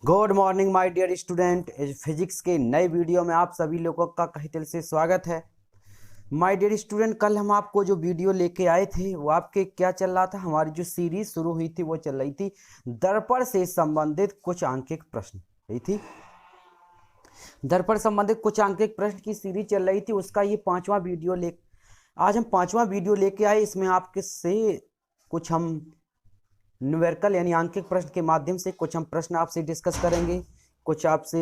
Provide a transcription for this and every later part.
Good morning my dear student. Physics के नए video में आप सभी लोगों का कहे दिल से स्वागत है। माय डियर स्टूडेंट, कल हम आपको जो वीडियो लेके आए थे वो आपके क्या चल रहा था, हमारी जो सीरीज शुरू हुई थी वो चल रही थी दर्पण से संबंधित कुछ अंकित प्रश्न। यही थी दर्पण संबंधित कुछ अंकित प्रश्न की सीरीज चल रही थी, उसका ये पांचवा वीडियो आज हम पांचवा वीडियो लेके आए। इसमें आपके से कुछ हम न्यूमेरिकल यानी आंकिक प्रश्न के माध्यम से कुछ हम प्रश्न आपसे डिस्कस करेंगे, कुछ आपसे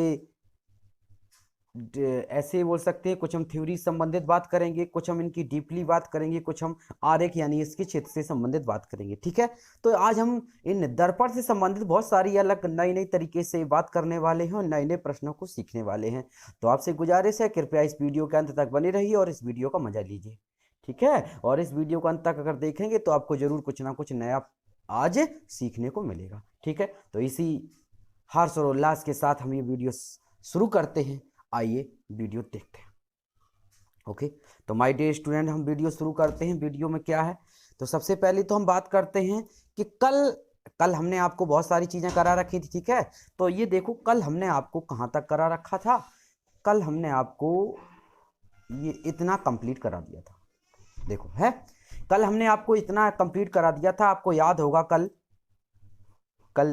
ऐसे बोल सकते हैं, कुछ हम थ्योरी संबंधित बात करेंगे, कुछ हम इनकी डीपली बात करेंगे, कुछ हम आरेख यानी इसके क्षेत्र से संबंधित बात करेंगे। ठीक है, तो आज हम इन दर्पण से संबंधित बहुत सारी अलग नई नई तरीके से बात करने वाले हैं और नए नए प्रश्नों को सीखने वाले हैं। तो आपसे गुजारिश है, कृपया इस वीडियो के अंत तक बने रहिए और इस वीडियो का मजा लीजिए। ठीक है, और इस वीडियो को अंत तक अगर देखेंगे तो आपको जरूर कुछ ना कुछ नया आज सीखने को मिलेगा। ठीक है, तो इसी हर्ष और उल्लास के साथ हम ये वीडियो शुरू करते हैं। आइए वीडियो देखते हैं। ओके, तो माय डियर स्टूडेंट, हम वीडियो शुरू करते हैं। वीडियो में क्या है, तो सबसे पहले तो हम बात करते हैं कि कल हमने आपको बहुत सारी चीजें करा रखी थी। ठीक है, तो ये देखो, कल हमने आपको कहाँ तक करा रखा था। कल हमने आपको ये इतना कंप्लीट करा दिया था। देखो है, कल हमने आपको इतना कंप्लीट करा दिया था। आपको याद होगा, कल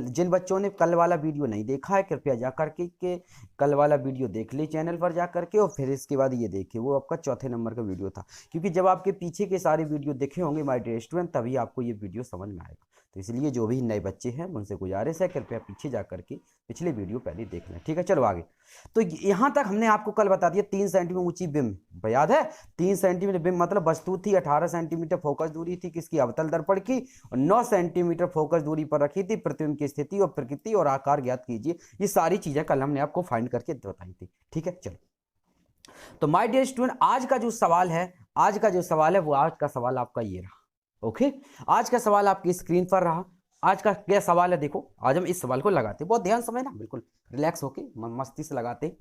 जिन बच्चों ने कल वाला वीडियो नहीं देखा है, कृपया जा करके के कल वाला वीडियो देख ले चैनल पर जा करके, और फिर इसके बाद ये देखिए, वो आपका चौथे नंबर का वीडियो था। क्योंकि जब आपके पीछे के सारे वीडियो देखे होंगे माय डियर स्टूडेंट, तभी आपको ये वीडियो समझ में आएगा। तो इसलिए जो भी नए बच्चे हैं उनसे गुजारिश है, कृपया पीछे जा करके पिछले वीडियो पहले देख लें। ठीक है, चलो आगे। तो यहाँ तक हमने आपको कल बता दिया 3 सेंटीमीटर ऊंची बिंब, याद है 3 सेंटीमीटर बिंब मतलब वस्तु थी, 18 सेंटीमीटर फोकस दूरी थी किसकी, अवतल दर्पण की, और 9 सेंटीमीटर फोकस दूरी पर रखी थी। प्रतिबिंब की स्थिति और प्रकृति और आकार ज्ञात कीजिए। ये सारी चीजें कल हमने आपको फाइंड करके बताई थी। ठीक है, चलो। तो माय डियर स्टूडेंट, आज का जो सवाल है वो आज का सवाल आपका ये रहा। ओके, आज का सवाल आपकी स्क्रीन पर रहा। आज का क्या सवाल है, देखो। आज हम इस सवाल को लगाते, बहुत ध्यान समझना, बिल्कुल रिलैक्स होके मस्ती से लगाते।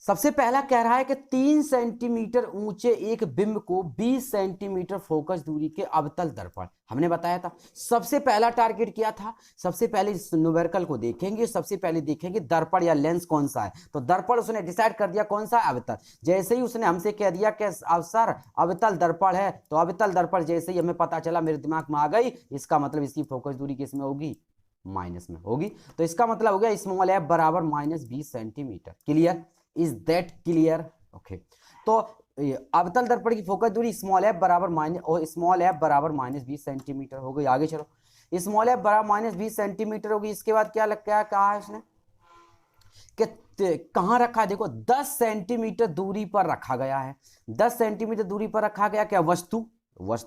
सबसे पहला कह रहा है कि 3 सेंटीमीटर ऊंचे एक बिंब को 20 सेंटीमीटर फोकस दूरी के अवतल दर्पण, हमने बताया था। सबसे पहला टारगेट क्या था, सबसे पहले न्यूमेरिकल को देखेंगे, सबसे पहले देखेंगे दर्पण या लेंस कौन सा है। तो दर्पण उसने डिसाइड कर दिया कौन सा है, अवतल। जैसे ही उसने हमसे कह दिया कि सर अवतल दर्पण है, तो अवतल दर्पण जैसे ही हमें पता चला, मेरे दिमाग में आ गई, इसका मतलब इसकी फोकस दूरी किसमें होगी, माइनस में होगी। तो इसका मतलब हो गया स्मॉल एफ बराबर -20 centimetre. Clear, is that clear? Okay, तो अवतल दर्पण की फोकस दूरी स्मॉल एफ बराबर -20 सेंटीमीटर हो गई। आगे चलो, स्मॉल एफ बराबर -20 सेंटीमीटर होगी। इसके बाद क्या कहा है उसने कि कहां रखा है, देखो 10 सेंटीमीटर दूरी पर रखा गया है। 10 सेंटीमीटर दूरी पर रखा गया, क्या वस्तु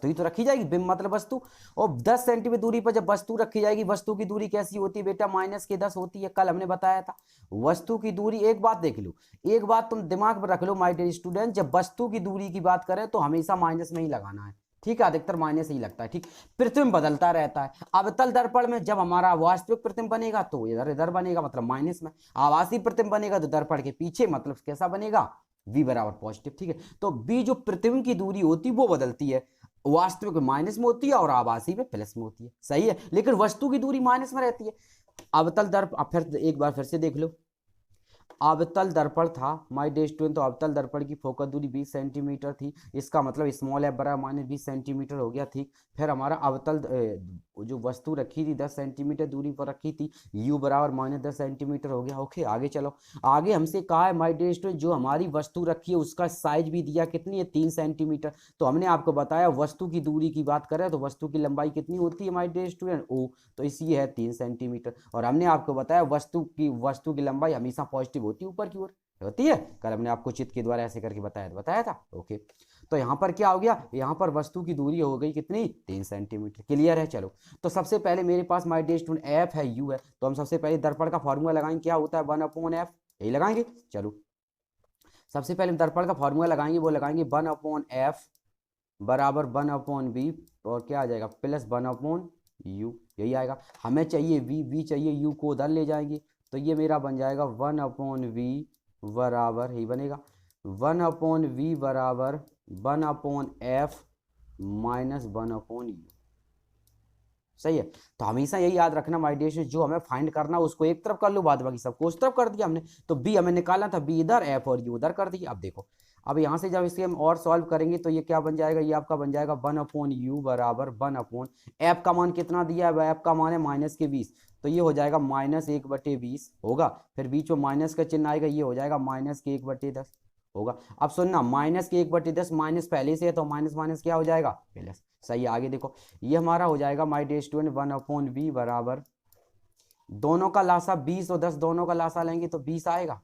ही तो रखी जाएगी, बिंब मतलब वस्तु। और 10 सेंटीमीटर दूरी पर जब वस्तु रखी जाएगी, वस्तु की दूरी कैसी होती है बेटा, -10 होती है। कल हमने बताया था वस्तु की दूरी, एक बात देख लो, एक बात तुम दिमाग में रख लो माय डियर स्टूडेंट, जब वस्तु की दूरी की बात करें तो हमेशा माइनस में ही लगाना है। ठीक है, अधिकतर माइनस ही लगता है। ठीक, प्रतिबिंब बदलता रहता है। अवतल दर्पण में जब हमारा वास्तविक प्रतिबिंब बनेगा तो इधर इधर बनेगा, मतलब माइनस में। आभासी प्रतिबिंब बनेगा तो दर्पण के पीछे, मतलब कैसा बनेगा, v बराबर पॉजिटिव। ठीक है, तो b जो प्रतिबिंब की दूरी होती है वो बदलती है, वास्तविक माइनस में होती है और आभासी में प्लस में होती है। सही है, लेकिन वस्तु की दूरी माइनस में रहती है। अवतल दर्पण, फिर एक बार फिर से देख लो, अवतल दर्पण था माय डियर स्टूडेंट, तो अवतल दर्पण की फोकस दूरी 20 सेंटीमीटर थी। इसका मतलब स्मॉल एफ बराबर -20 सेंटीमीटर हो गया। ठीक, फिर हमारा अवतल जो वस्तु रखी थी 10 सेंटीमीटर दूरी पर रखी थी, u बराबर -10 सेंटीमीटर हो गया। ओके, आगे चलो। आगे हमसे कहा है माय डियर स्टूडेंट, जो हमारी वस्तु रखी है उसका साइज भी दिया, कितनी है, 3 सेंटीमीटर। तो हमने आपको बताया वस्तु की दूरी की बात करें तो वस्तु की लंबाई कितनी होती है माय डियर स्टूडेंट, ओ, तो इसी है 3 सेंटीमीटर। और हमने आपको बताया वस्तु की लंबाई हमेशा पॉजिटिव होती है, ऊपर की ओर होती है। कल हमने आपको चित्र के द्वारा ऐसे करके बताया था। ओके, तो यहाँ पर क्या हो गया, यहाँ पर वस्तु की दूरी हो गई कितनी, 3 सेंटीमीटर। क्लियर है? चलो, तो सबसे पहले मेरे पास माय डियर स्टूडेंट एफ है, यू है, तो हम सबसे पहले दर्पण का फॉर्मूला लगाएंगे, क्या होता है, 1/f, यही लगाएंगे। चलो, सबसे पहले दर्पण का फॉर्मूला लगाएंगे, वो लगाएंगे 1/f बराबर 1/v, और क्या आ जाएगा, +1/u, यही आएगा। हमें चाहिए v चाहिए, u को उधर ले जाएंगे, तो ये मेरा बन जाएगा 1/v बराबर, यही बनेगा 1/v बराबर 1/f -1/u। सही है। तो हमेशा यही याद रखना माय डियर स्टूडेंट, जो हमें फाइंड करना उसको एक तरफ कर लो, बाद बाकी सबको उस तरफ कर दिया हमने। तो बी हमें निकालना था, बी इधर, एफ और यू उधर कर दिया। अब देखो, अब यहाँ से जब इसके हम और सॉल्व करेंगे तो ये क्या बन जाएगा, ये आपका बन जाएगा 1/u बराबर 1/, एफ का मान कितना दिया है, एफ का मान है -20, तो ये हो जाएगा -1/20 होगा। फिर बीच में माइनस का चिन्ह आएगा, ये हो जाएगा -1/10 होगा। अब सुनना, -1/10 माइनस पहले से है तो माइनस माइनस क्या हो जाएगा, प्लस। सही है, आगे देखो, ये हमारा हो जाएगा माय डियर स्टूडेंट 1/v बराबर, दोनों का लासा 20 और 10 दोनों का लासा लेंगे तो 20 आएगा।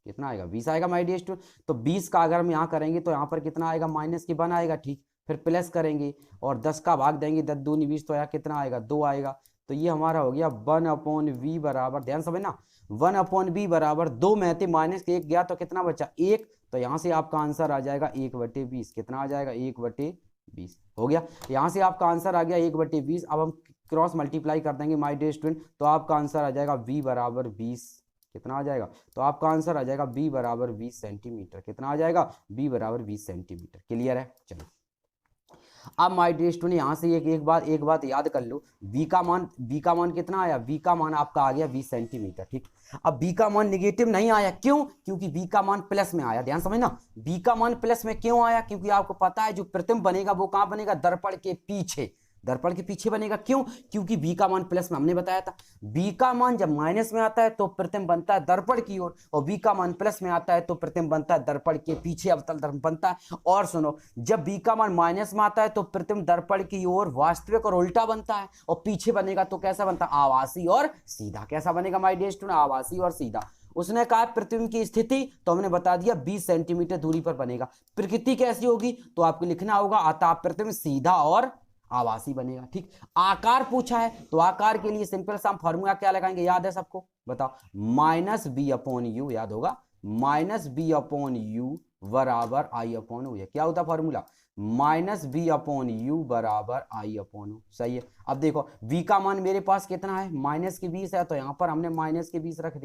कितना आएगा, 20 आएगा माय डियर स्टूडेंट। तो 20 का अगर हम यहाँ करेंगे तो यहाँ पर कितना आएगा, -1 आएगा, ठीक। फिर प्लस करेंगे और 10 का भाग देंगे, 10 दूनी 20, तो यहाँ कितना आएगा, 2 आएगा। तो ये हमारा हो गया 1/v बराबर, ध्यान समझना, 1/v बराबर 2 में थे -1 गया तो कितना बचा, 1। तो यहाँ से आपका आंसर आ जाएगा 1/20। कितना आ जाएगा, 1/20 हो गया। यहाँ से आपका आंसर आ गया 1/20। अब हम क्रॉस मल्टीप्लाई कर देंगे माय डियर स्टूडेंट, तो आपका आंसर आ जाएगा v बराबर 20। कितना आ जाएगा, तो आपका आंसर आ जाएगा b बराबर 20 सेंटीमीटर। कितना आ जाएगा, b बराबर 20 सेंटीमीटर। क्लियर है, चलो। अब माय डियर स्टूडेंट यहाँ से एक बात याद कर लो, v का मान कितना आया, v का मान आपका आ गया 20 सेंटीमीटर, ठीक। अब v का मान निगेटिव नहीं आया, क्यों, क्योंकि v का मान प्लस में आया। ध्यान समझना, v का मान प्लस में क्यों आया, क्योंकि आपको पता है जो प्रतिबिंब बनेगा वो कहाँ बनेगा, दर्पण के पीछे। दर्पण के पीछे बनेगा, क्यों, क्योंकि v का मान प्लस में, हमने बताया था v का मान जब माइनस में आता है तो प्रतिबिंब बनता है दर्पण की ओर, और v का मान प्लस में आता है तो प्रतिबिंब बनता है दर्पण के पीछे, अवतल दर्पण बनता है। और सुनो, जब v का मान माइनस में आता है तो प्रतिबिंब दर्पण की ओर वास्तविक और उल्टा बनता है, और पीछे बनेगा तो कैसा बनता है, आभासी और सीधा। कैसा बनेगा माय डियर स्टूडेंट, आभासी और सीधा। उसने कहा प्रतिबिंब की स्थिति, तो हमने बता दिया 20 सेंटीमीटर दूरी पर बनेगा। प्रकृति कैसी होगी, तो आपको लिखना होगा, अतः प्रतिबिंब सीधा और आभासी बनेगा, ठीक। आकार पूछा है तो आकार के लिए सिंपल सा फॉर्मूला क्या लगाएंगे, याद है सबको, बताओ, -b/u, याद होगा, -b/u बराबर I/u। ये क्या होता फॉर्मूला, -b/u बराबर I/u। सही है। अब देखो, v का मान मेरे पास कितना है, -20 है, तो यहाँ पर हमने -20 रख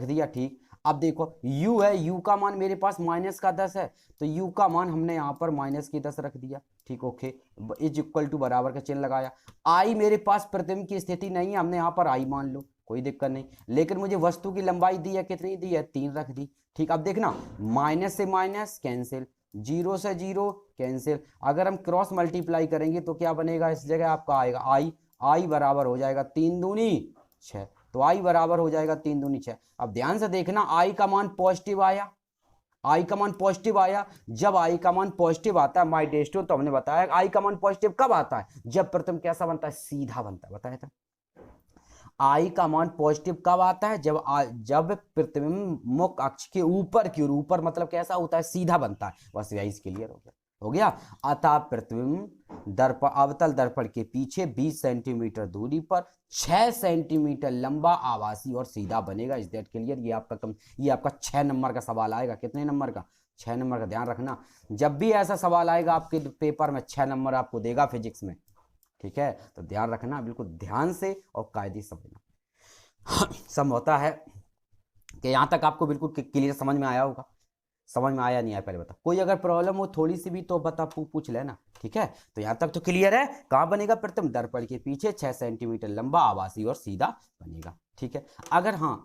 दिया, ठीक। अब देखो u है, u का मान मेरे पास -10 है, तो u का मान हमने यहाँ पर -10 रख दिया, ठीक। ओके, इज इक्वल टू बराबर का चिन्ह लगाया। I मेरे पास प्रतिबिंब की स्थिति नहीं है, हमने यहाँ पर I मान लो, कोई दिक्कत नहीं। लेकिन मुझे वस्तु की लंबाई दी है, कितनी दी है, 3 रख दी, ठीक। अब देखना, माइनस से माइनस कैंसिल, 0 से 0 कैंसिल। अगर हम क्रॉस मल्टीप्लाई करेंगे तो क्या बनेगा, इस जगह आपका आएगा I बराबर हो जाएगा 3 दूनी 6, तो I बराबर हो जाएगा 3 दूनी 6। अब ध्यान से देखना, I का मान पॉजिटिव आया, I का मान पॉजिटिव आया। जब I का मान पॉजिटिव आता है माय डियर स्टूडेंट, तो हमने बताया I का मान पॉजिटिव कब आता है, जब प्रतिबिंब कैसा बनता है, सीधा बनता है, बताया था। I का मान पॉजिटिव कब आता है, जब प्रतिबिंब मुख्य अक्ष के ऊपर की ओर, ऊपर मतलब कैसा होता है, सीधा बनता है। बस यही क्लियर हो गया। अतः प्रतिबिंब दर्पण, अवतल दर्पण के पीछे 20 सेंटीमीटर दूरी पर 6 सेंटीमीटर लंबा, आभासी और सीधा बनेगा। Is that clear. ये आपका 6 नंबर का सवाल आएगा। कितने नंबर का, 6 नंबर का। ध्यान रखना, जब भी ऐसा सवाल आएगा आपके पेपर में 6 नंबर आपको देगा फिजिक्स में, ठीक है। तो ध्यान रखना, बिल्कुल ध्यान से और कायदे समझना। सब होता है कि यहाँ तक आपको बिल्कुल क्लियर समझ में आया होगा, समझ में आया नहीं आया पहले बता। कोई अगर प्रॉब्लम हो थोड़ी सी भी तो बता, पूछ लेना, ठीक है। तो यहाँ तक तो क्लियर है। कहाँ बनेगा प्रतिबिंब, दर्पण के पीछे 6 सेंटीमीटर लंबा, आभासी और सीधा बनेगा, ठीक है।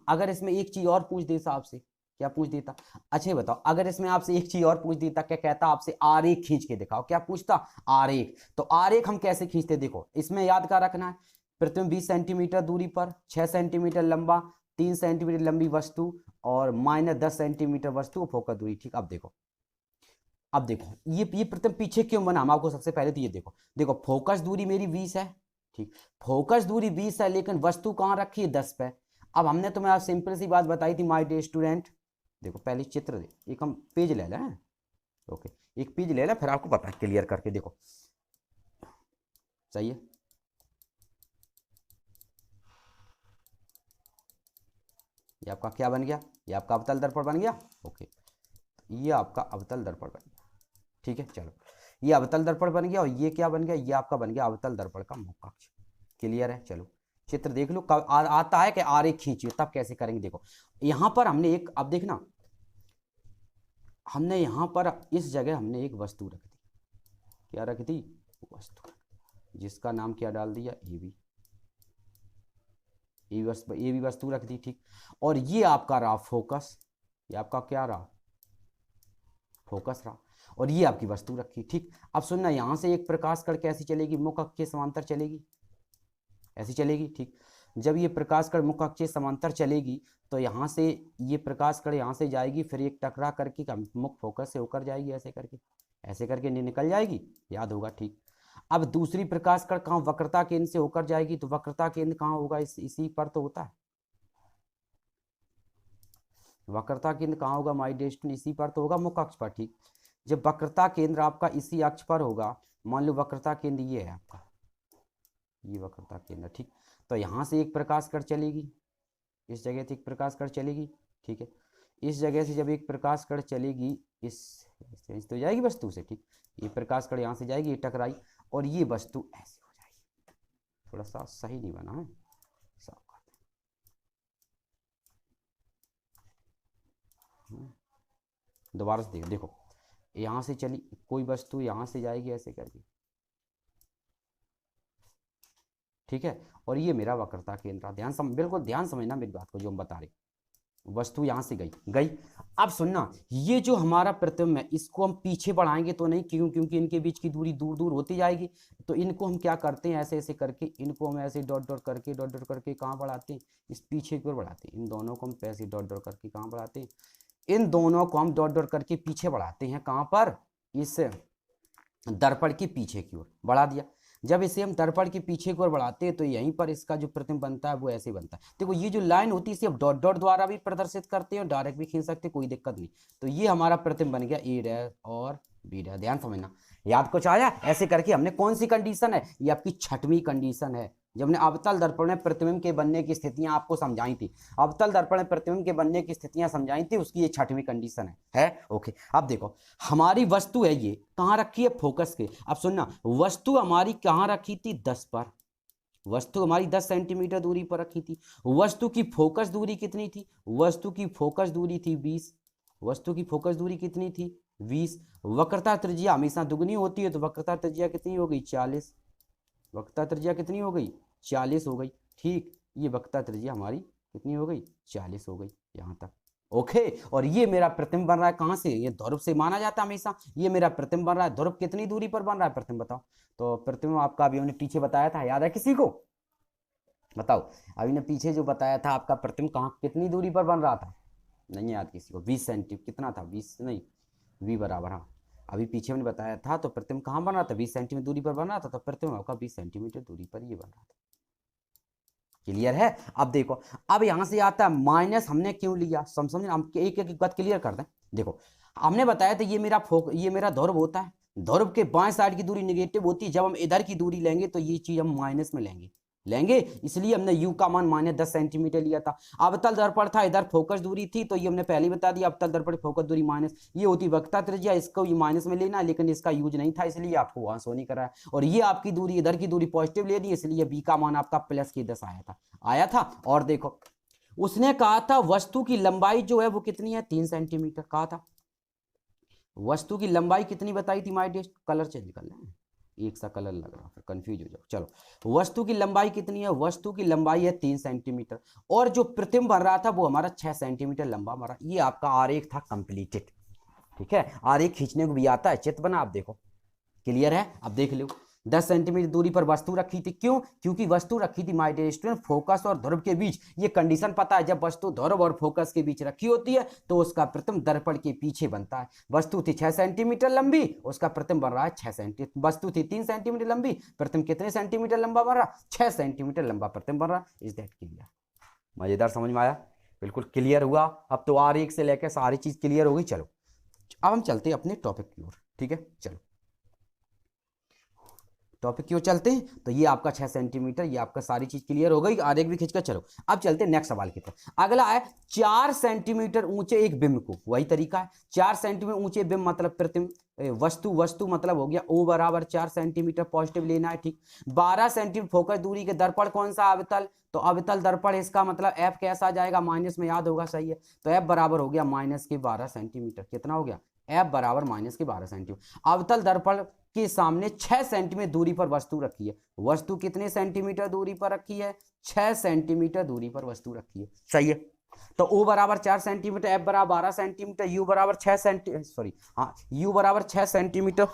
अगर इसमें एक चीज और पूछ देता आपसे, क्या पूछ देता, अच्छा बताओ, अगर इसमें आपसे एक चीज और पूछ देता, क्या कहता आपसे, आरेख खींच के दिखाओ। क्या पूछता, आरेख। तो आरेख हम कैसे खींचते, देखो इसमें याद क्या रखना है, प्रतिबिंब 20 सेंटीमीटर दूरी पर 6 सेंटीमीटर लंबा, 3 सेंटीमीटर लंबी वस्तु और -10 सेंटीमीटर वस्तु, फोकस दूरी, ठीक। अब देखो ये प्रतिबिंब पीछे क्यों बना, हम आपको सबसे पहले तो ये देखो फोकस दूरी मेरी 20 है, ठीक। फोकस दूरी 20 है, लेकिन वस्तु कहाँ रखी है, 10 पे। अब हमने तुम्हें आज सिंपल सी बात बताई थी माय डियर स्टूडेंट, देखो पहले चित्र दे, एक हम पेज ले लें, ओके, एक पेज ले लें, फिर आपको पता है क्लियर करके देखो, सही है। ये आपका क्या बन गया, ये आपका अवतल दर्पण बन गया, ओके। ये आपका अवतल दर्पण बन गया, ठीक है। चलो, ये अवतल दर्पण बन गया, और ये क्या बन गया, ये आपका बन गया अवतल दर्पण का मुख्य अक्ष। क्लियर है। चलो चित्र देख लो, कब आता है कि आरेख खींचिए, तब कैसे करेंगे। देखो यहां पर हमने एक, अब देखना, हमने यहां पर इस जगह हमने एक वस्तु रख दी, क्या रख दी, वस्तु। जिसका नाम क्या डाल दिया, ए बी। ए बी वस्तु रख दी, ठीक। और ये आपका रहा फोकस, ये आपका क्या रहा, फोकस रहा। और ये आपकी वस्तु रखी, ठीक। अब सुनना, यहां से एक प्रकाश कण कैसी चलेगी, मुख अक्ष के समांतर चलेगी, ऐसी चलेगी, ठीक। जब ये प्रकाश कण मुख अक्ष के समांतर चलेगी तो यहाँ से ये प्रकाश कण यहाँ से जाएगी, फिर एक टकरा करके मुख फोकस से होकर जाएगी, ऐसे करके निकल जाएगी, याद होगा, ठीक। अब दूसरी प्रकाश कण कहाँ, वक्रता केंद्र से होकर जाएगी, तो वक्रता केंद्र कहाँ होगा, इसी पर तो होता है, वक्रता केंद्र कहाँ होगा माय डियर स्टूडेंट, इसी पर तो होगा, मुख अक्ष पर, ठीक। जब वक्रता केंद्र आपका इसी अक्ष पर होगा, मान लो वक्रता केंद्र ये है आपका, ये वक्रता केंद्र, ठीक। तो यहाँ से एक प्रकाश कण चलेगी, इस जगह से एक प्रकाश कण चलेगी, ठीक है। इस जगह से जब एक प्रकाश कण चलेगी, इस तो जाएगी वस्तु से, ठीक। ये प्रकाश कण यहाँ से जाएगी, ये टकराई, और ये वस्तु ऐसे हो जाएगी। थोड़ा सा सही नहीं बना है, साफ करते हैं, दोबारा से देखो, यहाँ से चली कोई वस्तु, यहाँ से जाएगी ऐसे करके, ठीक है। और ये मेरा वक्रता केंद्र, बिल्कुल ध्यान समझना मेरी बात को, जो हम बता रहे, वस्तु यहां से गई। अब सुनना, ये जो हमारा प्रतिबिंब है, इसको हम पीछे बढ़ाएंगे तो नहीं, क्योंकि इनके बीच की दूरी दूर दूर होती जाएगी। तो इनको हम क्या करते हैं, ऐसे ऐसे करके इनको हम ऐसे डॉट डॉट करके कहाँ बढ़ाते हैं, इस पीछे की ओर बढ़ाते हैं। इन दोनों को हम ऐसे डॉट डॉट करके कहाँ बढ़ाते हैं, इन दोनों को हम डॉट डॉट करके पीछे बढ़ाते हैं, कहाँ पर, इस दर्पण के पीछे की ओर बढ़ा दिया। जब इसे हम दर्पण के पीछे की ओर बढ़ाते हैं तो यहीं पर इसका जो प्रतिबिंब बनता है वो ऐसे बनता है। देखो ये जो लाइन होती है इसे हम डॉट डॉट द्वारा भी प्रदर्शित करते हैं और डायरेक्ट भी खींच सकते हैं, कोई दिक्कत नहीं। तो ये हमारा प्रतिबिंब बन गया ए डैश और बी डैश। ध्यान समझना, याद कुछ आया, ऐसे करके हमने कौन सी कंडीशन है, ये आपकी 6वीं कंडीशन है। जब हमने अवतल दर्पण में प्रतिबिंब के बनने की स्थितियां आपको समझाई थी, अवतल दर्पण में प्रतिबिंब के बनने की स्थितियां समझाई थी, उसकी ये 6वीं कंडीशन है ओके। अब देखो हमारी वस्तु है, ये कहाँ रखी है, फोकस के। अब सुनना, वस्तु हमारी कहाँ रखी थी, 10 पर, वस्तु हमारी 10 सेंटीमीटर दूरी पर रखी थी। वस्तु की फोकस दूरी कितनी थी, वस्तु की फोकस दूरी थी 20, वस्तु की फोकस दूरी कितनी थी 20। वक्रता त्रिज्या हमेशा दुगनी होती है, तो वक्रता त्रिज्या कितनी हो गई 40, वक्रता त्रिज्या कितनी हो गई 40 हो गई, ठीक। ये वक्रता त्रिज्या हमारी कितनी हो गई 40 हो गई, यहाँ तक ओके। और ये मेरा प्रतिबिंब बन रहा है कहाँ से, ये ध्रुव से माना जाता है हमेशा, ये मेरा प्रतिबिंब बन रहा है। ध्रुव कितनी दूरी पर बन रहा है प्रतिबिंब बताओ, तो प्रतिबिंब आपका अभी हमने पीछे बताया था, याद है किसी को, बताओ अभी ने पीछे जो बताया था आपका प्रतिबिंब कहाँ कितनी दूरी पर बन रहा था, नहीं याद किसी को, 20 सेंटीमीटर कितना था, 20 नहीं, v बराबर, हाँ अभी पीछे मैंने बताया था। तो प्रतिबिंब कहाँ बन रहा था, 20 सेंटीमीटर दूरी पर बन रहा था, तो प्रतिबिंब आपका 20 सेंटीमीटर दूरी पर ये बन रहा था। क्लियर है। अब देखो, अब यहां से आता है माइनस, हमने क्यों लिया, समझे, हम एक एक बात क्लियर कर दें। देखो हमने बताया था ये मेरा ध्रुव होता है, ध्रुव के बाएं साइड की दूरी निगेटिव होती है, जब हम इधर की दूरी लेंगे तो ये चीज हम माइनस में लेंगे, इसलिए हमने u का मान -10 सेंटीमीटर लिया था। अवतल दर्पण था, इधर फोकस दूरी थी, तो ये हमने पहले ही बता दिया, अवतल दर्पण फोकस दूरी माइनस, ये होती वक्रता त्रिज्या, इसको ये माइनस में लेना, लेकिन इसका यूज नहीं था इसलिए आपको वहां शो नहीं कराया। और ये आपकी दूरी, इधर की दूरी पॉजिटिव ले दी, इसलिए b का मान आपका +10 आया था। और देखो उसने कहा था वस्तु की लंबाई जो है वो कितनी है, 3 सेंटीमीटर कहा था। वस्तु की लंबाई कितनी बताई थी माय डियर, कलर चेंज कर लें, एक सा कलर लग रहा फिर कंफ्यूज हो जाओ। चलो वस्तु की लंबाई कितनी है, वस्तु की लंबाई है 3 सेंटीमीटर, और जो प्रतिबिंब बन रहा था वो हमारा 6 सेंटीमीटर लंबा बन रहा। ये आपका आरेख था कंप्लीटेड, ठीक है। आरेख खींचने को भी आता है, चित्र बना, आप देखो क्लियर है। अब देख लो 10 सेंटीमीटर दूरी पर वस्तु रखी थी, क्यों, क्योंकि वस्तु रखी थी माय डियर स्टूडेंट फोकस और ध्रुव के बीच। ये कंडीशन पता है, जब वस्तु ध्रुव और फोकस के बीच रखी होती है तो उसका प्रतिबिंब दर्पण के पीछे बनता है। वस्तु थी 6 सेंटीमीटर लंबी, उसका प्रतिबिंब बन रहा है 6 सेंटीमीटर। वस्तु थी 3 सेंटीमीटर लंबी, प्रतिबिंब कितने सेंटीमीटर लंबा बन रहा, 6 सेंटीमीटर लंबा प्रतिबिंब बन रहा। इज दैट क्लियर, मजेदार, समझ में आया, बिल्कुल क्लियर हुआ। अब तो आरेख से लेकर सारी चीज क्लियर हो गई। चलो अब हम चलते हैं अपने टॉपिक की ओर, ठीक है। चलो टॉपिक की ओर चलते हैं। तो ये आपका 6 सेंटीमीटर, ये आपका सारी चीज क्लियर हो गई, आरेख भी खींचकर। चलो अब चलते हैं नेक्स्ट सवाल की तरफ। अगला है 4 सेंटीमीटर ऊंचे एक बिंब को, वही तरीका है, 4 सेंटीमीटर ऊंचे बिंब मतलब प्रतिबिंब, वस्तु मतलब हो गया O बराबर 4 सेंटीमीटर पॉजिटिव लेना है, ठीक। 12 सेंटीमीटर फोकस दूरी के दर्पण कौन सा, अवतल, तो अवतल दर्पण, इसका मतलब F कैसा आ जाएगा, माइनस में, याद होगा, सही है। तो F बराबर हो गया -12 सेंटीमीटर, कितना हो गया, F बराबर -12 सेंटीमीटर। अवतल दर्पण के सामने 6 सेंटीमीटर दूरी पर वस्तु रखी है। वस्तु कितने सेंटीमीटर दूरी पर रखी है? 6 सेंटीमीटर दूरी पर वस्तु रखी है। सही है। तो O बराबर 4 सेंटीमीटर, F बराबर 12 सेंटीमीटर, U बराबर 6 सेंटीमीटर, सॉरी हाँ, U बराबर 6 सेंटीमीटर,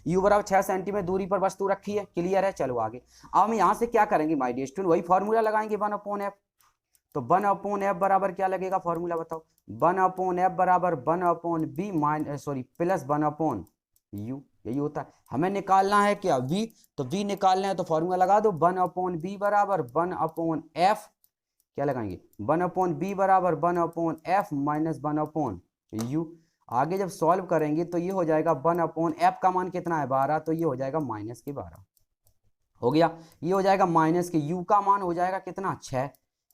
U बराबर 6 सेंटीमीटर दूरी पर वस्तु रखी है। क्लियर है? चलो आगे। अब हम यहाँ से क्या करेंगे माय डियर स्टूडेंट? वही फॉर्मूला लगाएंगे 1/f। तो 1/f बराबर क्या लगेगा? फॉर्मूला बताओ। 1/f बराबर 1/b प्लस 1/u। यही होता है। हमें निकालना है क्या? v। तो v निकालना है तो फॉर्मूला लगा दो। 1/b बराबर 1/f, क्या लगाएंगे? 1/b बराबर 1/f माइनस 1/u। आगे जब सॉल्व करेंगे तो ये हो जाएगा 1/f का मान कितना है? 12, तो ये हो जाएगा माइनस के 12 हो गया। ये हो जाएगा माइनस के, u का मान हो जाएगा कितना? 6।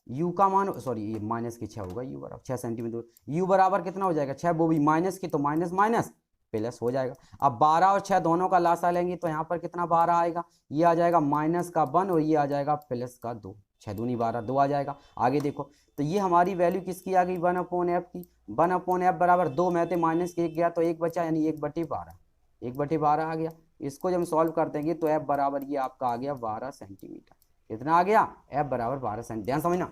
u का मान, सॉरी ये माइनस के 6 होगा, u बराबर 6 सेंटीमीटर। u बराबर कितना हो जाएगा? 6, वो भी माइनस के, तो माइनस माइनस प्लस हो जाएगा। अब 12 और 6 दोनों का लासा लेंगे तो यहाँ पर कितना 12 आएगा? ये आ जाएगा माइनस का 1 और ये आ जाएगा प्लस का 2। 6 दूनी 12, 2 आ जाएगा। आगे देखो, तो ये हमारी वैल्यू किसकी आ गई? 1/f की। 1/f बराबर 2 में से माइनस के 1 गया तो 1 बचा, यानी 1/12। 1/12 आ गया। इसको जब हम सॉल्व कर देंगे तो f बराबर ये आपका आ गया 12 सेंटीमीटर। कितना आ गया? f बराबर 12 सेंटीमीटर। ध्यान समझना,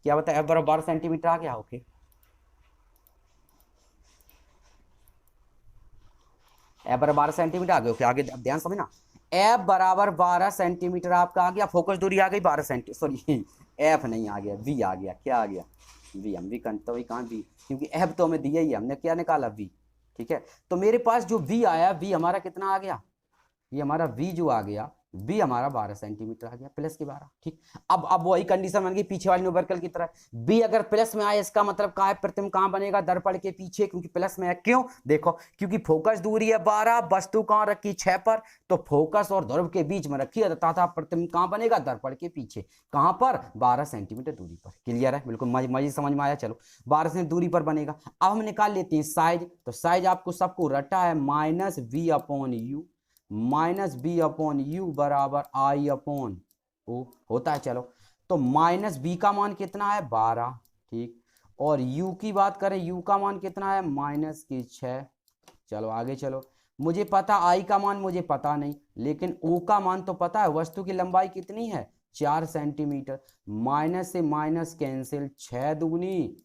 क्या बता? f बराबर 12 सेंटीमीटर आ गया। ओके, f बराबर 12 सेंटीमीटर आ गया। ओके, आगे ध्यान समझना, f बराबर 12 सेंटीमीटर आपका आ गया। फोकस दूरी आ गई 12 सेंटीमीटर, सॉरी f नहीं आ गया, v आ गया। क्या आ गया? v। हम v करते हुए कहाँ v, क्योंकि f तो हमें दिया ही है, हमने क्या निकाला? v। ठीक है, तो मेरे पास जो v आया, v हमारा कितना आ गया? ये हमारा v जो आ गया, v हमारा 12 सेंटीमीटर आ गया, प्लस के 12। ठीक, अब वही कंडीशन बन गई पीछे वाली न्यूमेरिकल की तरह। v अगर प्लस में आए, इसका मतलब कहाँ है? प्रतिबिंब कहाँ बनेगा? दर्पण के पीछे, क्योंकि प्लस में है। क्यों? देखो, क्योंकि फोकस दूरी है 12, वस्तु कहाँ रखी? 6 पर, तो फोकस और ध्रुव के बीच में रखी है, तथा प्रतिबिंब कहाँ बनेगा? दर्पण के पीछे। कहाँ पर? 12 सेंटीमीटर दूरी पर। क्लियर है? बिल्कुल मजे समझ में आया। चलो, 12 सेंटीमीटर दूरी पर बनेगा। अब हम निकाल लेते हैं साइज। तो साइज आपको सबको रटा है, माइनस b/u बराबर I/o होता है। चलो, तो माइनस b का मान कितना है? 12। ठीक, और u की बात करें, u का मान कितना है? माइनस के 6। चलो आगे चलो, मुझे पता I का मान मुझे पता नहीं, लेकिन O का मान तो पता है। वस्तु की लंबाई कितनी है? 4 सेंटीमीटर। माइनस से माइनस कैंसिल, 6 दूनी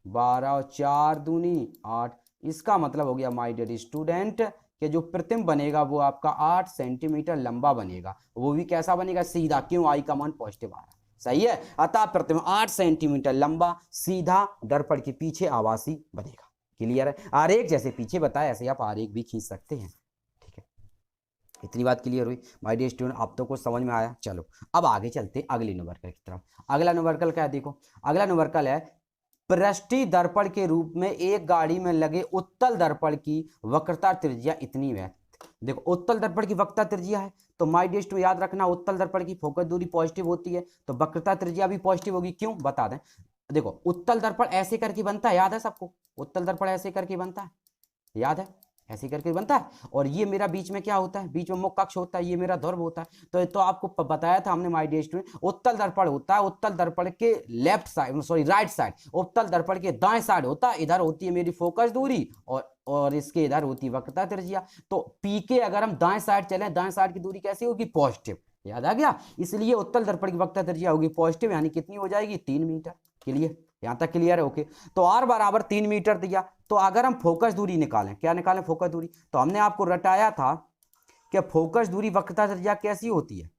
12 और 4 दूनी 8। इसका मतलब हो गया माय डियर स्टूडेंट कि जो प्रतिबिंब बनेगा वो आपका 8 सेंटीमीटर लंबा बनेगा। वो भी कैसा बनेगा? सीधा। क्यों? I का मान पॉजिटिव आ रहा है। सही है। अतः प्रतिबिंब 8 सेंटीमीटर लंबा सीधा दर्पण के पीछे आभासी बनेगा। क्लियर है? आरेख जैसे पीछे बताया ऐसे आप आरेख भी खींच सकते हैं। ठीक है, इतनी बात क्लियर हुई माय डियर स्टूडेंट? आप तो कुछ समझ में आया। चलो, अब आगे चलते अगले न्यूमेरिकल की तरफ। अगला न्यूमेरिकल क्या है? देखो, अगला न्यूमेरिकल है पृष्ठीय दर्पण के रूप में एक गाड़ी में लगे उत्तल दर्पण की वक्रता त्रिज्या इतनी है। देखो, उत्तल दर्पण की वक्रता त्रिज्या है, तो माय डियर स्टूडेंट याद रखना, उत्तल दर्पण की फोकस दूरी पॉजिटिव होती है, तो वक्रता त्रिज्या भी पॉजिटिव होगी। क्यों? बता दें। देखो, उत्तल दर्पण ऐसे करके बनता है, याद है सबको? उत्तल दर्पण ऐसे करके बनता है, याद है? ऐसे करके बनता है। और ये मेरा बीच में क्या होता है? बीच में मुख्य अक्ष होता है, ये मेरा ध्रुव होता है। तो आपको बताया था हमने माय डियर स्टूडेंट, उत्तल दर्पण होता है, उत्तल दर्पण के left side, sorry right side, उत्तल दर्पण के दाएं साइड होता है। इधर होती है मेरी फोकस दूरी और इसके इधर होती है वक्रता त्रिज्या। तो पी के अगर हम दाएं साइड चलें, दाएं साइड की दूरी कैसी होगी? पॉजिटिव। याद आ गया? इसलिए उत्तल दर्पण की वक्रता त्रिज्या होगी पॉजिटिव, यानी कितनी हो जाएगी? 3 मीटर। क्लियर? यहां तक क्लियर है? ओके, तो r बराबर 3 मीटर दिया। तो अगर हम फोकस दूरी निकालें, क्या निकालें? फोकस दूरी। तो हमने आपको रटाया था कि फोकस दूरी वक्रता त्रिज्या कैसी होती है?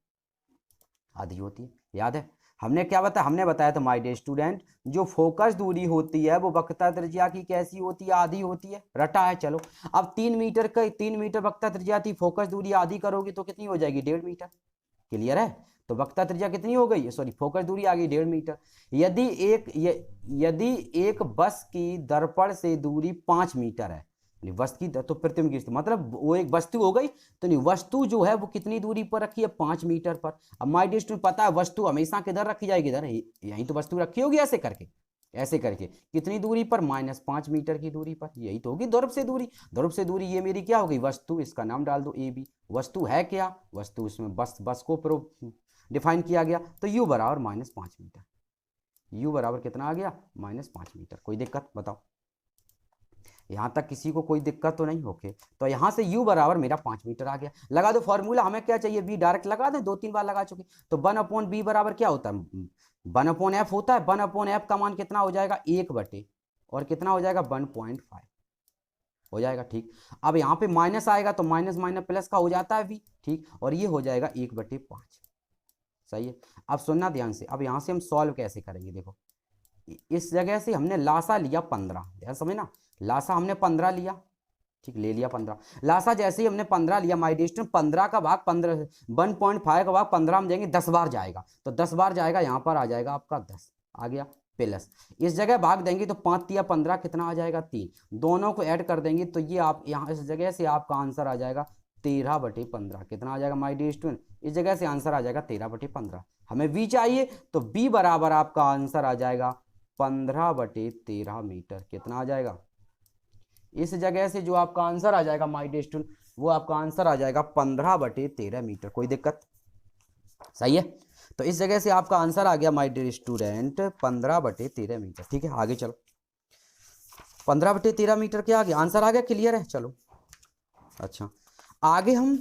आधी होती है। याद है? हमने क्या बताया? हमने बताया था माय डियर स्टूडेंट, जो फोकस दूरी होती है वो वक्रता त्रिज्या की कैसी होती है? आधी होती है। रटा है। चलो, अब 3 मीटर वक्रता त्रिज्या थी, फोकस दूरी आधी करोगी तो कितनी हो जाएगी? 1.5 मीटर। क्लियर है? तो वक्रता त्रिज्या कितनी हो गई? सॉरी, फोकस दूरी आ गई 1.5 मीटर। यदि एक बस की दर्पण से दूरी 5 मीटर है, वस्तु की तो प्रतिबिंब की, मतलब वो एक वस्तु हो गई, तो नहीं, वस्तु जो है वो कितनी दूरी पर रखी है? 5 मीटर पर। अब माय डियर स्टूडेंट, पता है वस्तु हमेशा किधर रखी जाएगी? इधर, यहीं तो वस्तु रखी होगी, ऐसे करके, ऐसे करके। कितनी दूरी पर? -5 मीटर की दूरी पर। यही तो होगी ध्रुव से दूरी। ध्रुव से दूरी ये मेरी क्या हो गई? वस्तु। इसका नाम डाल दो AB। वस्तु है क्या? वस्तु, इसमें बस को डिफाइन किया गया। तो U बराबर -5 मीटर। U बराबर कितना आ गया? -5 मीटर। कोई दिक्कत? बताओ। यहाँ तक किसी को कोई दिक्कत तो नहीं होके। तो यहाँ से u बराबर मेरा 5 मीटर आ गया। लगा दो फॉर्मूला, हमें क्या चाहिए, b डायरेक्ट लगा दें, 2-3 बार लगा चुके। तो 1/b बराबर क्या होता है, 1/f होता है। 1/f का मान कितना हो जाएगा, 1 बटे और कितना हो जाएगा 1.5 हो जाएगा। ठीक, अब यहाँ पे माइनस आएगा तो माइनस माइनस प्लस का हो जाता है v। ठीक, और ये हो जाएगा 1/5। सही है। अब सुनना ध्यान से, अब यहाँ से हम सॉल्व कैसे करेंगे, देखो इस जगह से हमने लासा लिया 15, ध्यान समझ ना, लासा हमने 15 लिया। ठीक, ले लिया 15। लासा जैसे ही हमने 15 लिया, माय डियर स्टूडेंट 15 का भाग 15, 1.5 का भाग 15 में जाएंगे 10 बार जाएगा, तो 10 बार जाएगा, यहाँ पर आ जाएगा आपका 10 आ गया प्लस, इस जगह भाग देंगे तो 5 या 15 कितना आ जाएगा 3, दोनों को ऐड कर देंगे तो ये आप यहाँ इस जगह से आपका आंसर आ जाएगा 13/15। कितना आ जाएगा माय डियर स्टूडेंट, इस जगह से आंसर आ जाएगा 13/15। हमें v चाहिए तो b बराबर आपका आंसर आ जाएगा 15/13 मीटर। कितना आ जाएगा, इस जगह से जो आपका आंसर आ जाएगा माय डियर स्टूडेंट, वो आपका आंसर आ जाएगा 15/13 मीटर। कोई दिक्कत, सही है। तो इस जगह से आपका आंसर आ गया माय डियर स्टूडेंट 15/13 मीटर। ठीक है, आगे चलो, 15/13 मीटर क्या आ गया, आंसर आ गया, क्लियर है। चलो अच्छा, आगे हम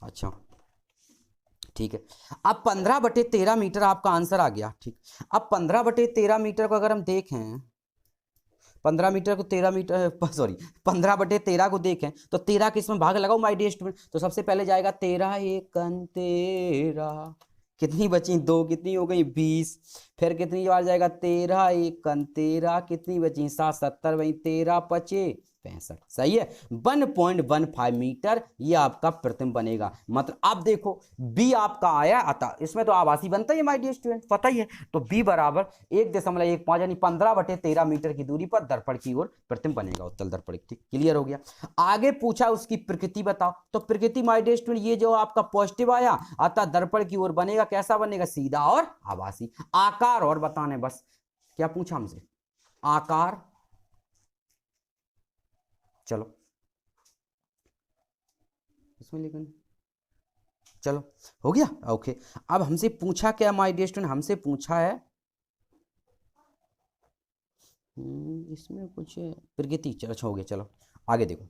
अच्छा ठीक है, अब 15/13 मीटर आपका आंसर आ गया। ठीक, अब 15/13 मीटर को अगर हम देखें, 15 मीटर को 13 मीटर सॉरी 15/13 को देखें तो 13 किस में भाग लगाओ माय डियर स्टूडेंट, तो सबसे पहले जाएगा 13 एकन 13, कितनी बची 2, कितनी हो गई 20, फिर कितनी बार जाएगा 13 एकन 13, कितनी बची 7, 70 वही 13 पचे 65। सही है, 1.15 मीटर ये आपका प्रतिबिंब बनेगा। मतलब अब देखो b आपका आया, अतः इसमें तो आभासी बनता है माय डियर स्टूडेंट, पता ही है। तो b बराबर 1.15 यानी 15/13 मीटर की दूरी पर दर्पण की ओर प्रतिबिंब बनेगा, उत्तल दर्पण। ठीक, क्लियर हो गया। आगे पूछा उसकी प्रकृति बताओ, तो प्रकृति माय डियर स्टूडेंट ये जो आपका पॉजिटिव आया, अतः दर्पण की ओर बनेगा, कैसा बनेगा, सीधा और आभासी। आकार और बताने, बस क्या पूछा हमसे, आकार। चलो इसमें लेकिन चलो हो गया, ओके। अब हमसे पूछा क्या माय डियर स्टूडेंट, हमसे पूछा है इसमें कुछ प्रकृति, चलो अच्छा हो गया। चलो आगे देखो,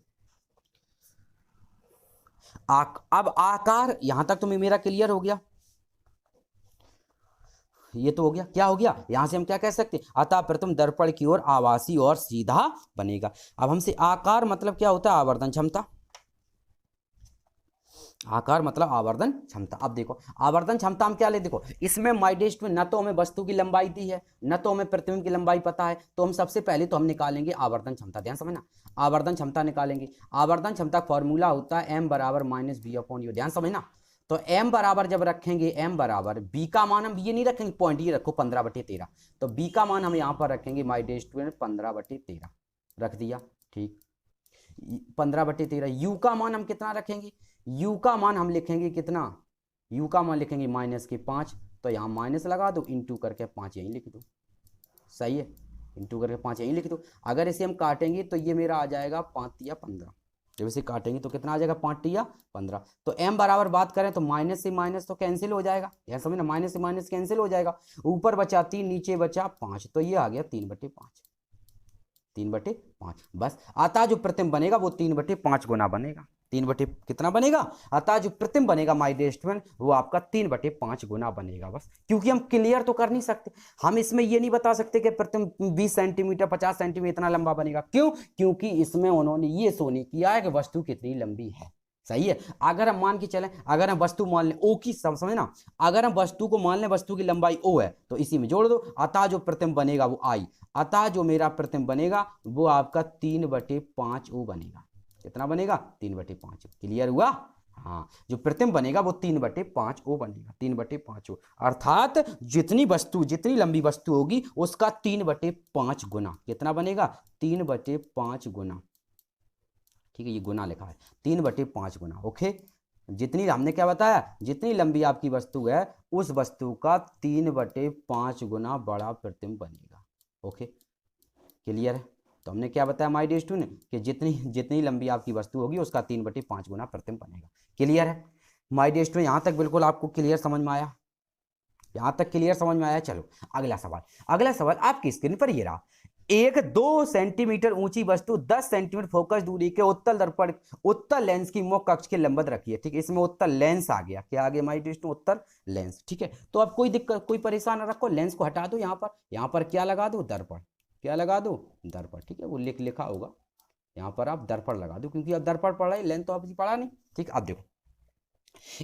अब आकार, यहां तक तो मेरा क्लियर हो गया, ये तो हो गया। क्या हो गया, यहां से हम क्या कह सकते हैं, अतः प्रथम दर्पण की ओर आभासी और सीधा बनेगा। अब हमसे आकार मतलब क्या होता है, आवर्धन क्षमता, आकार मतलब आवर्धन क्षमता। अब देखो आवर्धन क्षमता हम क्या ले, देखो इसमें माय डियर स्टूडेंट न तो हमें वस्तु की लंबाई दी है, न तो हमें प्रतिबिंब की लंबाई पता है, तो हम सबसे पहले तो हम निकालेंगे आवर्धन क्षमता। ध्यान समझना, आवर्धन क्षमता निकालेंगे। आवर्धन क्षमता फॉर्मूला होता है m बराबर -b/u। ध्यान समझना, तो m बराबर जब रखेंगे, m बराबर b का मान हम ये नहीं रखेंगे, पॉइंट ये रखो 15/13, तो b का मान हम यहाँ पर रखेंगे माय डियर स्टूडेंट 15/13 रख दिया। ठीक, 15/13। u का मान हम कितना रखेंगे, u का मान हम लिखेंगे कितना, u का मान लिखेंगे -5, तो यहाँ माइनस लगा दो, इंटू करके 5 यहीं लिख दो। सही है, इंटू करके 5 यहीं लिख दो। अगर इसे हम काटेंगे तो ये मेरा आ जाएगा 5 या 15, जब इसे काटेंगे तो कितना आ जाएगा 5 या 15। तो m बराबर बात करें तो माइनस से माइनस तो कैंसिल हो जाएगा, यार समझना, माइनस से माइनस कैंसिल हो जाएगा, ऊपर बचा 3 नीचे बचा 5, तो ये आ गया 3/5, 3/5। बस, अतः जो प्रतिबिंब बनेगा वो 3/5 गुना बनेगा, 3 कितना बनेगा, अतः जो प्रतिबिंब बनेगा माय डियर स्टूडेंट वो आपका 3/5 गुना बनेगा। बस, क्योंकि हम क्लियर तो कर नहीं सकते, हम इसमें ये नहीं बता सकते कि प्रतिबिंब 20 सेंटीमीटर 50 सेंटीमीटर इतना लंबा बनेगा। क्यों, क्योंकि इसमें उन्होंने ये शो नहीं किया है कि वस्तु कितनी लंबी है। सही है, अगर हम मान के चलें, अगर हम वस्तु मान लें ओ की, समझना, अगर हम वस्तु को मान लें वस्तु की लंबाई ओ है तो इसी में जोड़ दो, अतः जो प्रतिबिंब बनेगा वो आई, अतः जो मेरा प्रतिबिंब बनेगा वो आपका 3/5 बनेगा। कितना बनेगा, 3/5। क्लियर हुआ, हाँ, जो प्रतिबिंब बनेगा वो 3/5 बनेगा, 3/5। अर्थात जितनी वस्तु, जितनी लंबी वस्तु होगी उसका 3/5 गुना, कितना बनेगा, 3/5 गुना। ठीक है, ये गुना लिखा है, 3/5 गुना। ओके, जितनी हमने क्या बताया, जितनी लंबी आपकी वस्तु है उस वस्तु का 3/5 गुना बड़ा प्रतिबिंब बनेगा। ओके, क्लियर है। तो हमने क्या बताया माय डियर स्टूडेंट कि जितनी लंबी आपकी वस्तु होगी उसका 3/5 गुना प्रतिबिंब बनेगा। क्लियर है माय डियर स्टूडेंट, यहाँ तक बिल्कुल आपको क्लियर समझ में आया। यहाँ तक क्लियर समझ में आया। चलो अगला सवाल, अगला सवाल आपकी स्क्रीन पर ये रहा। एक 2 सेंटीमीटर ऊंची वस्तु 10 सेंटीमीटर फोकस दूरी के उत्तल दर्पण उत्तल लेंस की मुख्य अक्ष के लंबवत रखी है। ठीक है, इसमें उत्तल लेंस आ गया, क्या आ गया माय डियर स्टूडेंट, उत्तल लेंस। ठीक है, तो अब कोई दिक्कत कोई परेशान ना रखो, लेंस को हटा दो, यहाँ पर क्या लगा दो, दर्पण, क्या लगा दो, दर्पण। ठीक है, वो लिखा होगा, यहाँ पर आप दर्पण लगा दो, क्योंकि अब दर्पण पढ़ा है, लेंस तो आपने पढ़ा नहीं। ठीक, अब देखो,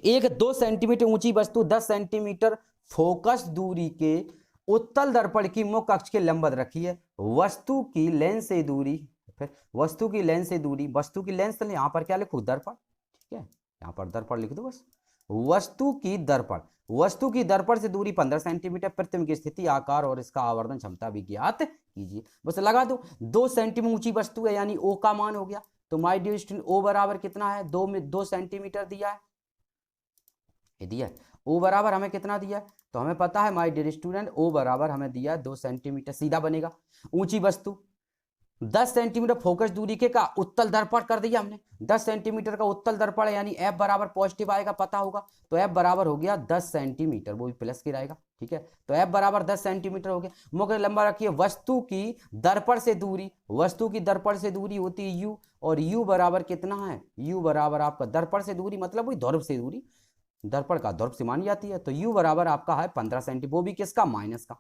एक 2 सेंटीमीटर ऊंची वस्तु 10 सेंटीमीटर फोकस दूरी के उत्तल दर्पण की मुख्य अक्ष के लंबवत रखी है। वस्तु की लेंस से दूरी, फिर वस्तु की लेंस से दूरी, वस्तु की लेंस, यहाँ पर क्या लिखो, दर्पण। ठीक है, यहाँ पर दर्पण लिख दो बस। वस्तु की दर्पण से दूरी 15 सेंटीमीटर, प्रतिबिंब की स्थिति, आकार और इसका आवर्धन क्षमता भी ज्ञात कीजिए। बस लगा दो, 2 सेंटीमीटर ऊंची वस्तु है, यानी ओ का मान हो गया। तो माय डियर स्टूडेंट ओ बराबर कितना है, 2 सेंटीमीटर दिया है, ये दिया है। ओ बराबर हमें कितना दिया है, तो हमें पता है माय डियर स्टूडेंट ओ बराबर हमें दिया है 2 सेंटीमीटर, सीधा बनेगा। ऊंची वस्तु 10 सेंटीमीटर फोकस दूरी के का उत्तल दर्पण कर दिया हमने, 10 सेंटीमीटर का उत्तल दर्पण है, यानी एफ बराबर पॉजिटिव आएगा, पता होगा। तो एफ बराबर हो गया 10 सेंटीमीटर, वो भी प्लस की रहेगा। ठीक है, तो एफ बराबर 10 सेंटीमीटर हो गया। मुख्य लंबा रखिए, वस्तु की दर्पण से दूरी, वस्तु की दर्पण से दूरी होती है यू, और यू बराबर कितना है, यू बराबर आपका दर्पण से दूरी मतलब वही ध्रुव से दूरी, दर्पण का ध्रुव से मानी जाती है। तो u बराबर आपका है 15 सेंटीमीटर, वो भी किसका, माइनस का,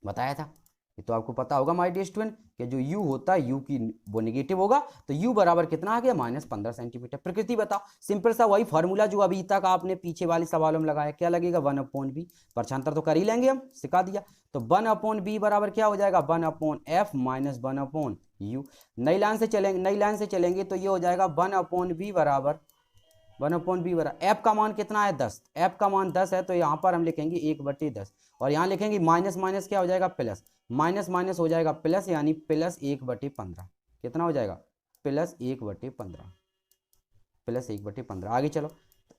बताया था। ये तो आपको पता होगा माय डियर स्टूडेंट कि जो u होता है u की वो नेगेटिव होगा, तो u बराबर कितना आ गया, -15 सेंटीमीटर। प्रकृति बताओ, सिंपल सा वही फॉर्मूला जो अभी तक आपने पीछे वाले सवालों में लगाया, क्या लगेगा, 1/b, परछांतर तो कर ही लेंगे हम, सिखा दिया। तो 1/b बराबर क्या हो जाएगा, 1/f माइनस 1/u। नई लाइन से चलेंगे तो ये हो जाएगा 1/b बराबर 1/b बराबर एफ का मान कितना है, 10, एफ का मान 10 है, तो यहाँ पर हम लिखेंगे 1/10, और यहाँ लिखेंगे माइनस माइनस क्या हो जाएगा, प्लस, माइनस माइनस हो जाएगा प्लस, यानी प्लस 1/15, कितना हो जाएगा, प्लस 1/15, प्लस 1/15। आगे चलो,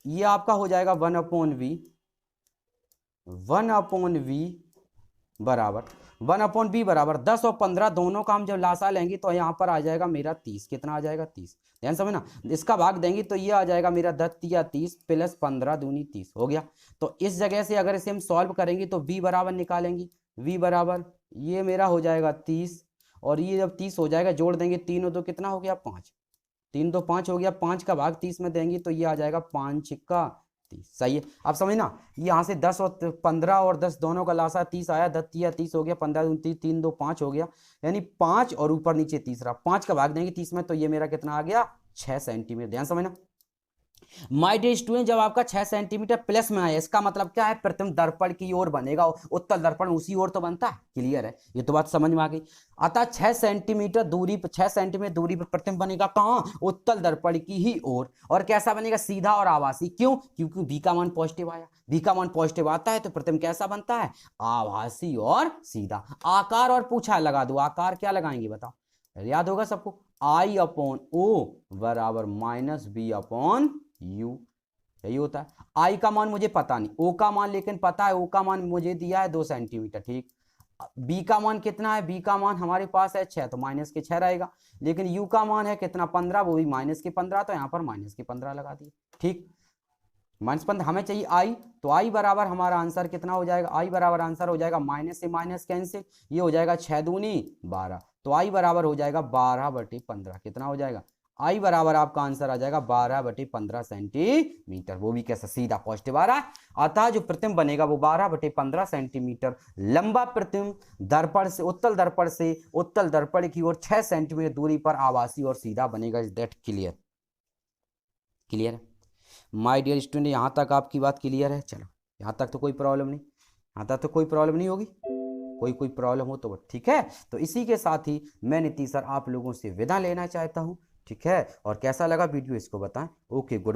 ये आपका हो जाएगा 1/v बराबर 1/b बराबर 10 और 15 दोनों का हम जब लासा लेंगे तो यहाँ पर आ जाएगा मेरा 30, कितना आ जाएगा, 30। ध्यान समझना, इसका भाग देंगे तो ये आ जाएगा मेरा 10 या 30 प्लस 15 दूनी 30 हो गया। तो इस जगह से अगर इसे हम सॉल्व करेंगे तो v बराबर निकालेंगे, v बराबर ये मेरा हो जाएगा 30, और ये जब 30 हो जाएगा जोड़ देंगे 3 और 2 कितना हो गया, 5, 3 2 5 हो गया, 5 का भाग 30 में देंगे तो ये आ जाएगा 5 का 30। सही है, आप समझना, यहाँ से 10 और 15 और 10 दोनों का लासा 30 आया, 10 या 30 हो गया, 15 दूनी 30, 3 2 5 हो गया, यानी 5 और ऊपर नीचे तीसरा, 5 का भाग देंगे 30 में तो ये मेरा कितना आ गया, 6 सेंटीमीटर। ध्यान समझना माय डियर स्टूडेंट, जब आपका 6 सेंटीमीटर प्लस में आया, इसका मतलब क्या है, प्रतिबिंब दर्पण की ओर बनेगा, उत्तल दर्पण उसी ओर तो बनता है, क्लियर है, ये तो बात समझ में आ गई। अतः 6 सेंटीमीटर दूरी पर प्रतिबिंब बनेगा कहाँ, उत्तल दर्पण की ही ओर, और कैसा बनेगा, सीधा और आभासी। क्यों, क्योंकि v का मान पॉजिटिव आया, v का मान पॉजिटिव आता है तो प्रतिबिंब कैसा बनता है, आभासी और सीधा। आकार और पूछा, लगा दो, आकार क्या लगाएंगे बताओ, याद होगा सबको, I/O बराबर -b/u, यही होता है। I का मान मुझे पता नहीं, O का मान लेकिन पता है, O का मान मुझे दिया है 2 सेंटीमीटर, ठीक। B का मान कितना है, B का मान हमारे पास है 6, तो माइनस के 6 रहेगा, लेकिन U का मान है कितना, 15, वो भी माइनस के 15, तो यहाँ पर माइनस के 15 लगा दिए, ठीक, -15। हमें चाहिए I, तो I बराबर हमारा आंसर कितना हो जाएगा, I बराबर आंसर हो जाएगा माइनस से माइनस कैंसिल, ये हो जाएगा 6 दूनी 12, तो I बराबर हो जाएगा 12/15, कितना हो जाएगा, I बराबर आपका आंसर आ जाएगा 12/15 सेंटीमीटर, वो भी कैसा, सीधा पॉजिटिव आ रहा है। अतः जो प्रतिबिंब बनेगा वो 12/15 सेंटीमीटर लंबा प्रतिबिंब दर्पण से उत्तल दर्पण की ओर 6 सेंटीमीटर दूरी पर आभासी और सीधा बनेगा। इज दैट क्लियर, क्लियर है माय डियर स्टूडेंट, यहाँ तक आपकी बात क्लियर है। चलो यहाँ तक तो कोई प्रॉब्लम नहीं, यहाँ तक तो कोई प्रॉब्लम नहीं होगी, कोई प्रॉब्लम हो तो ठीक है। तो इसी के साथ ही मैं नीतीश सर आप लोगों से विदा लेना चाहता हूँ, ठीक है। और कैसा लगा वीडियो इसको बताएं। Okay, good.